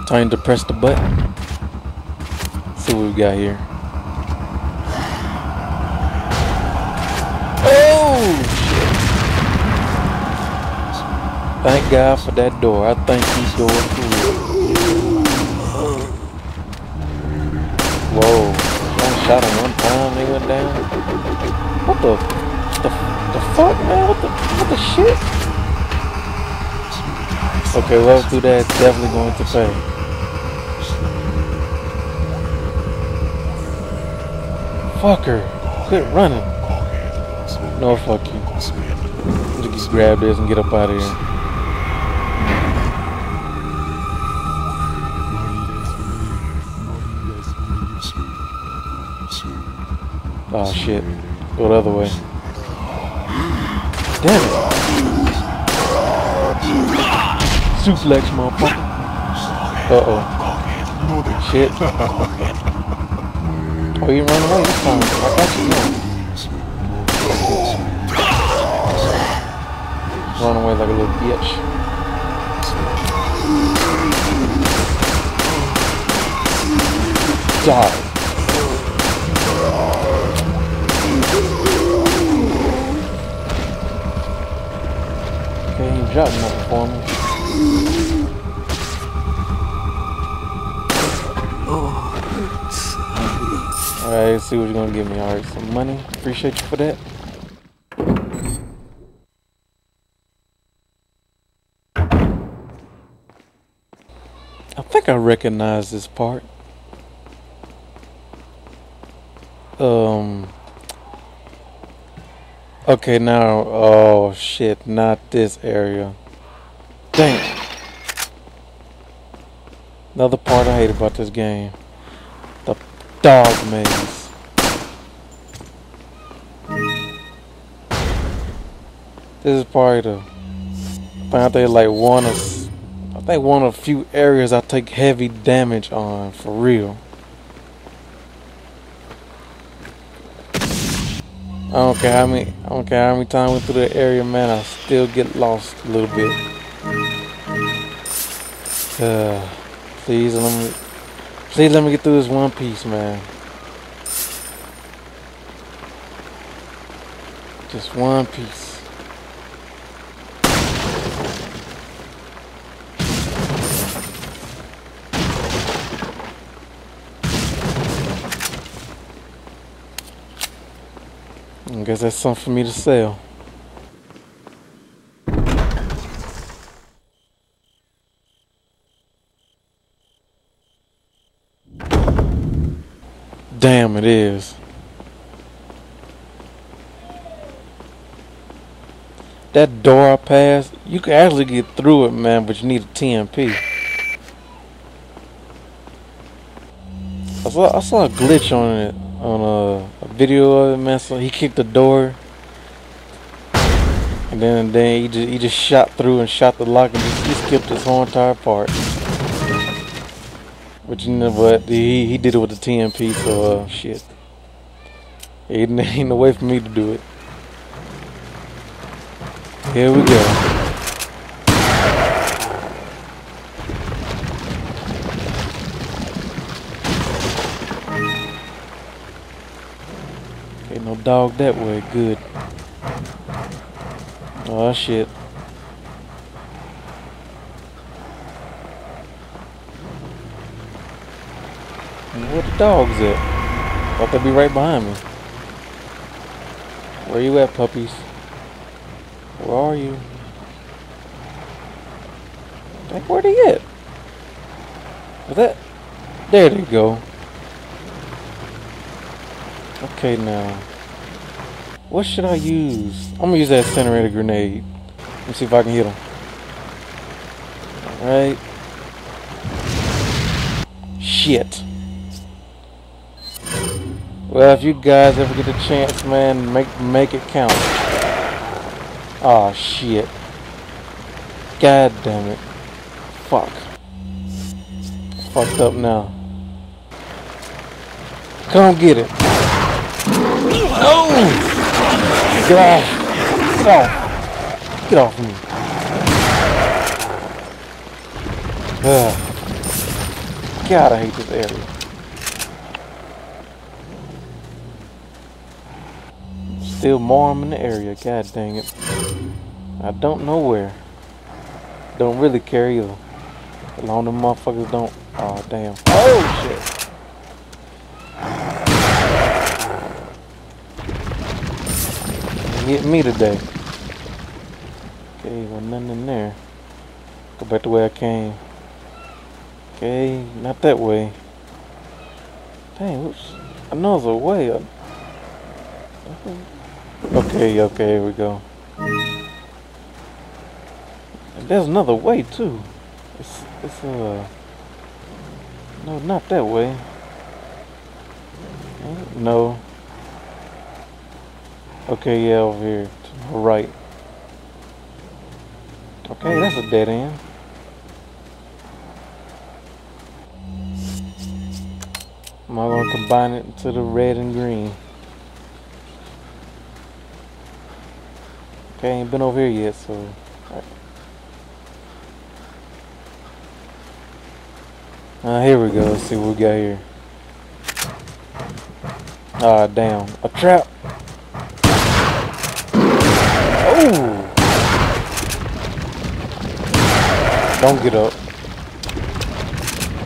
Time to press the button. See what we got here. Oh shit! Thank God for that door. I think these doors for real. Whoa! One shot him one time, they went down. What the fuck, man? What the shit? Okay, well, through that, definitely going to pay. Fucker, quit running. No, fuck you. Just grab this and get up out of here. Oh shit. Go the other way. Damn it. Suplex, motherfucker. Uh-oh. Shit. Oh, you run away this time. I got you now. Run away like a little bitch. Die. Okay, you dropped nothing for me. Alright, let's see what you're gonna give me. Alright, some money. Appreciate you for that. I think I recognize this part. Okay, now, oh shit, not this area. Dang. Another part I hate about this game. The dog maze. This is probably the, I think like one of the few areas I take heavy damage on, for real. I don't care how many times I went through that area, man, I still get lost a little bit. Please let me get through this one piece, man. Just one piece. I guess that's something for me to sell. Damn, it is. That door I passed, you can actually get through it, man, but you need a TMP. I saw a glitch on it, on a video of it, man. So he kicked the door, and then he just shot through and shot the lock, and he skipped this whole entire part. But you know what? He did it with the TMP, so shit. Ain't no way for me to do it. Here we go. Ain't no dog that way. Good. Oh shit. Where the dogs at? Thought they'd be right behind me. Where you at, puppies? Where are you? Like, where they at? Is that? There they go. Okay, now. What should I use? I'm gonna use that incinerator grenade. Let me see if I can hit them. Alright. Shit. Well, if you guys ever get the chance, man, make it count. Aw, shit. God damn it. Fuck. Fucked up now. Come get it. Oh! Get off. Get off. Get off me. God, I hate this area. Still more I'm in the area. God dang it. I don't know where. Don't really care either. As long as them motherfuckers don't. Oh, damn. Oh, shit. Hit me today. Okay, well, nothing in there. Go back the way I came. Okay, not that way. Dang, whoops. Another way. Okay, okay, here we go. And there's another way too. It's no, not that way. No. Okay, yeah, over here to the right. Okay, that's a dead end. Am I gonna combine it into the red and green? Okay, ain't been over here yet, so. Here we go. Let's see what we got here. Ah, damn. A trap. Oh! Don't get up.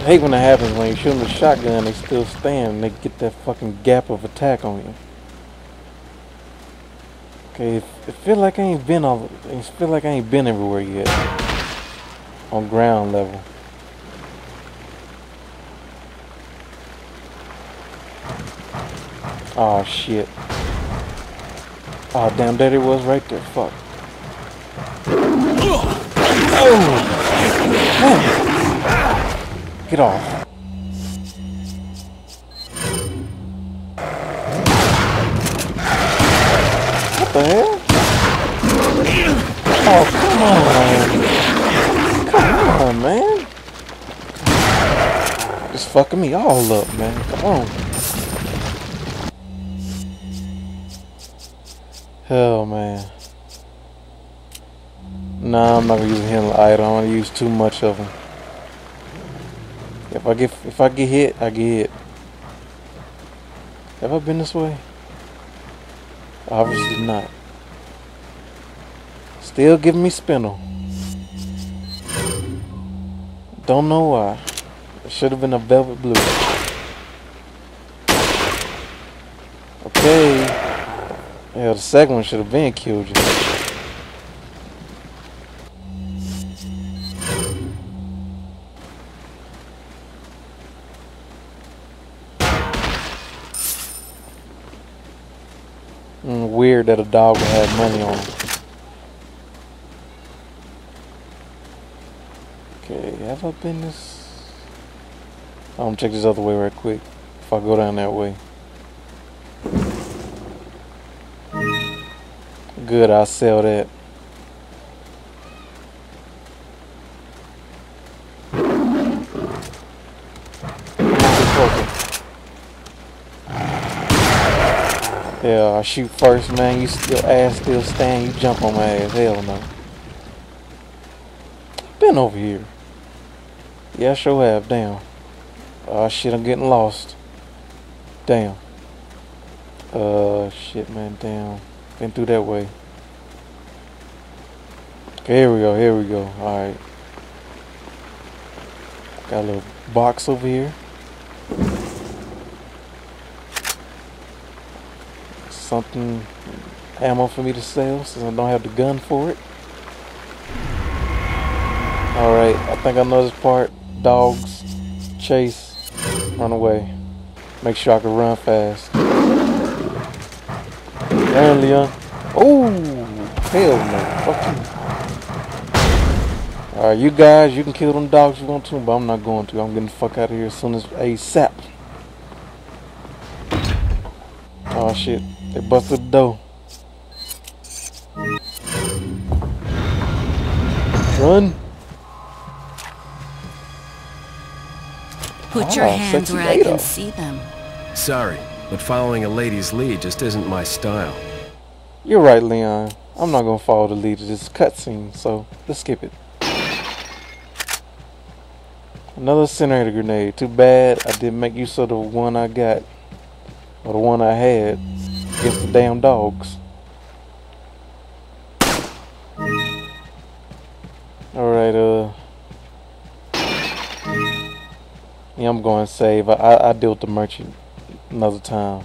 I hate when that happens when you shoot them with a shotgun, they still stand and they get that fucking gap of attack on you. Okay, it feel like I ain't been everywhere yet. On ground level. Oh shit. Oh damn, there it was right there. Fuck. Oh! Man. Get off. What the hell? Oh, come on, man. Just fucking me all up, man. Come on. Hell, man. Nah, I'm not gonna use a handle item. I don't want to use too much of them. If I get hit, I get hit. Have I been this way? Obviously not. Still giving me spinel. Don't know why. It should have been a velvet blue. Okay. Yeah, the second one should have been killed you. Weird that a dog would have money on him. Okay, have I been this? I'm gonna check this other way right quick. If I go down that way. Good, I'll sell that. Yeah, I shoot first, man. Your ass still stand. You jump on my ass. Hell no. Been over here. Yeah, I sure have. Damn. Oh shit, I'm getting lost. Damn. Shit, man. Damn. Been through that way. Okay, here we go. Here we go. All right. Got a little box over here. Something, ammo for me to sell since I don't have the gun for it. Alright, I think I know this part. Dogs, chase, run away. Make sure I can run fast. Damn, Leon. Oh, hell no. Fuck you. Alright, you guys, you can kill them dogs if you want to, but I'm not going to. I'm getting the fuck out of here as soon as ASAP. Oh shit. They busted the door. Run. Put your hands where I can see them. Sorry, but following a lady's lead just isn't my style. You're right, Leon. I'm not gonna follow the lead of this cutscene, so let's skip it. Another incinerator grenade. Too bad I didn't make use of the one I got. Or the one I had. Against the damn dogs. Alright, yeah, I'm going to save. I deal with the merchant another time.